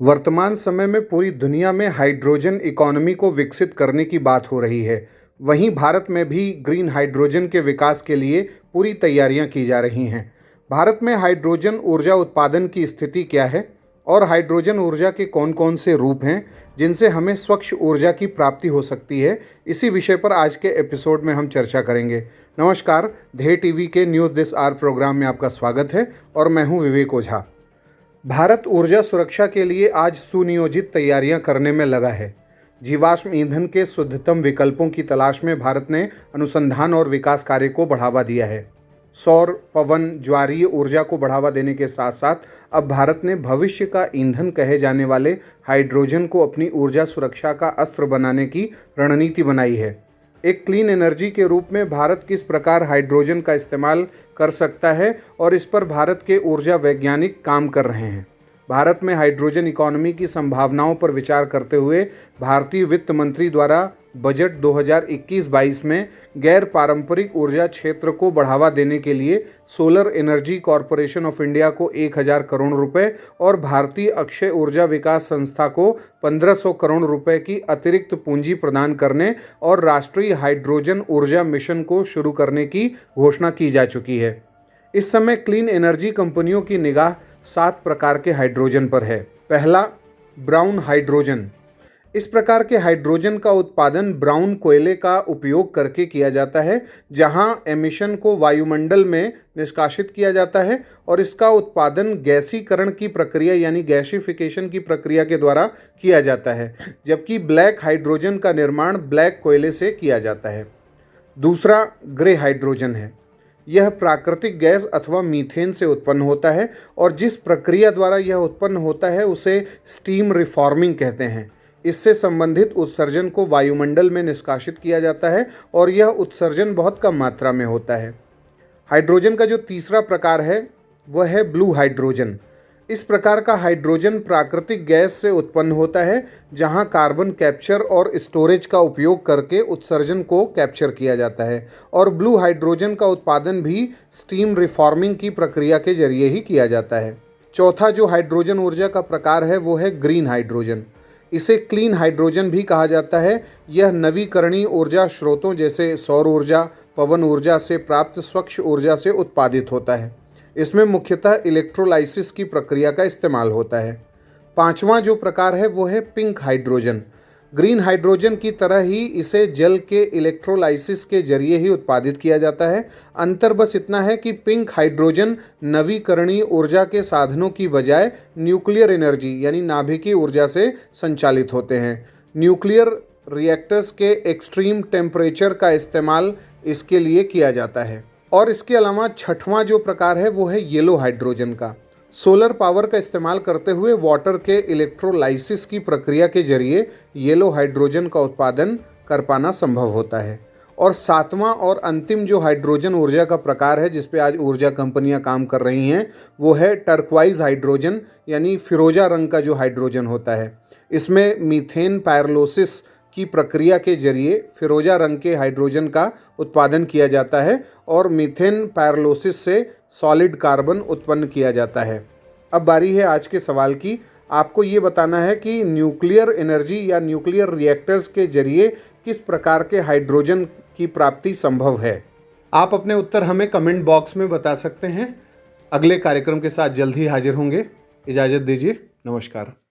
वर्तमान समय में पूरी दुनिया में हाइड्रोजन इकोनॉमी को विकसित करने की बात हो रही है। वहीं भारत में भी ग्रीन हाइड्रोजन के विकास के लिए पूरी तैयारियां की जा रही हैं। भारत में हाइड्रोजन ऊर्जा उत्पादन की स्थिति क्या है और हाइड्रोजन ऊर्जा के कौन-कौन से रूप हैं जिनसे हमें स्वच्छ ऊर्जा की प्राप्ति हो सकती है, इसी विषय पर आज के एपिसोड में हम चर्चा करेंगे। नमस्कार, ध्येय टीवी के न्यूज़ दिस आवर प्रोग्राम में आपका स्वागत है और मैं हूं विवेक ओझा। भारत ऊर्जा सुरक्षा के लिए आज सुनियोजित तैयारियां करने में लगा है। जीवाश्म ईंधन के शुद्धतम विकल्पों की तलाश में भारत ने अनुसंधान और विकास कार्य को बढ़ावा दिया है। सौर, पवन, ज्वारीय ऊर्जा को बढ़ावा देने के साथ साथ अब भारत ने भविष्य का ईंधन कहे जाने वाले हाइड्रोजन को अपनी ऊर्जा सुरक्षा का अस्त्र बनाने की रणनीति बनाई है। एक क्लीन एनर्जी के रूप में भारत किस प्रकार हाइड्रोजन का इस्तेमाल कर सकता है और इस पर भारत के ऊर्जा वैज्ञानिक काम कर रहे हैं। भारत में हाइड्रोजन इकोनॉमी की संभावनाओं पर विचार करते हुए भारतीय वित्त मंत्री द्वारा बजट 2021-22 में गैर पारंपरिक ऊर्जा क्षेत्र को बढ़ावा देने के लिए solar energy corporation of India को 1000 करोड़ रुपए और भारतीय अक्षय ऊर्जा विकास संस्था को 1500 करोड़ रुपए की अतिरिक्त पूंजी प्रदान करने और राष्ट्रीय हाइड्रोजन ऊर्जा मिशन को शुरू करने की घोषणा की जा चुकी है। इस समय क्लीन एनर्जी कंपनियों की निगाह 7 प्रकार के हाइड्रोजन पर है। पहला, ब्राउन हाइड्रोजन। इस प्रकार के हाइड्रोजन का उत्पादन ब्राउन कोयले का उपयोग करके किया जाता है, जहां एमिशन को वायुमंडल में निष्कासित किया जाता है और इसका उत्पादन गैसीकरण की प्रक्रिया यानी गैसिफिकेशन की प्रक्रिया के द्वारा किया जाता है, जबकि ब्लैक हाइड्रोजन का निर्माण ब्लैक कोयले से किया जाता है। दूसरा, ग्रे हाइड्रोजन है। यह प्राकृतिक गैस अथवा मीथेन से उत्पन्न होता है और जिस प्रक्रिया द्वारा यह उत्पन्न होता है उसे स्टीम रिफॉर्मिंग कहते हैं। इससे संबंधित उत्सर्जन को वायुमंडल में निष्कासित किया जाता है और यह उत्सर्जन बहुत कम मात्रा में होता है। हाइड्रोजन का जो तीसरा प्रकार है वह है ब्लू हाइड्रोजन। इस प्रकार का हाइड्रोजन प्राकृतिक गैस से उत्पन्न होता है, जहां कार्बन कैप्चर और स्टोरेज का उपयोग करके उत्सर्जन को कैप्चर किया जाता है और ब्लू हाइड्रोजन का उत्पादन भी स्टीम रिफॉर्मिंग की प्रक्रिया के जरिए ही किया जाता है। चौथा जो हाइड्रोजन ऊर्जा का प्रकार है वो है ग्रीन हाइड्रोजन। इसे क्लीन हाइड्रोजन भी कहा जाता है। यह नवीकरणीय ऊर्जा स्रोतों जैसे सौर ऊर्जा, पवन ऊर्जा से प्राप्त स्वच्छ ऊर्जा से उत्पादित होता है। इसमें मुख्यतः इलेक्ट्रोलाइसिस की प्रक्रिया का इस्तेमाल होता है। पांचवा जो प्रकार है वो है पिंक हाइड्रोजन। ग्रीन हाइड्रोजन की तरह ही इसे जल के इलेक्ट्रोलाइसिस के जरिए ही उत्पादित किया जाता है। अंतर बस इतना है कि पिंक हाइड्रोजन नवीकरणीय ऊर्जा के साधनों की बजाय न्यूक्लियर एनर्जी यानी नाभिकीय ऊर्जा से संचालित होते हैं। न्यूक्लियर रिएक्टर्स के एक्सट्रीम टेम्परेचर का इस्तेमाल इसके लिए किया जाता है। और इसके अलावा छठवां जो प्रकार है वो है येलो हाइड्रोजन का। सोलर पावर का इस्तेमाल करते हुए वाटर के इलेक्ट्रोलाइसिस की प्रक्रिया के जरिए येलो हाइड्रोजन का उत्पादन कर पाना संभव होता है। और सातवां और अंतिम जो हाइड्रोजन ऊर्जा का प्रकार है जिस पे आज ऊर्जा कंपनियां काम कर रही हैं वो है टर्क्वाइज हाइड्रोजन यानी फिरोजा रंग का जो हाइड्रोजन होता है। इसमें मीथेन पायरोलिसिस की प्रक्रिया के जरिए फिरोजा रंग के हाइड्रोजन का उत्पादन किया जाता है और मीथेन पायरोलिसिस से सॉलिड कार्बन उत्पन्न किया जाता है। अब बारी है आज के सवाल की। आपको ये बताना है कि न्यूक्लियर एनर्जी या न्यूक्लियर रिएक्टर्स के जरिए किस प्रकार के हाइड्रोजन की प्राप्ति संभव है। आप अपने उत्तर हमें कमेंट बॉक्स में बता सकते हैं। अगले कार्यक्रम के साथ जल्द ही हाजिर होंगे। इजाज़त दीजिए। नमस्कार।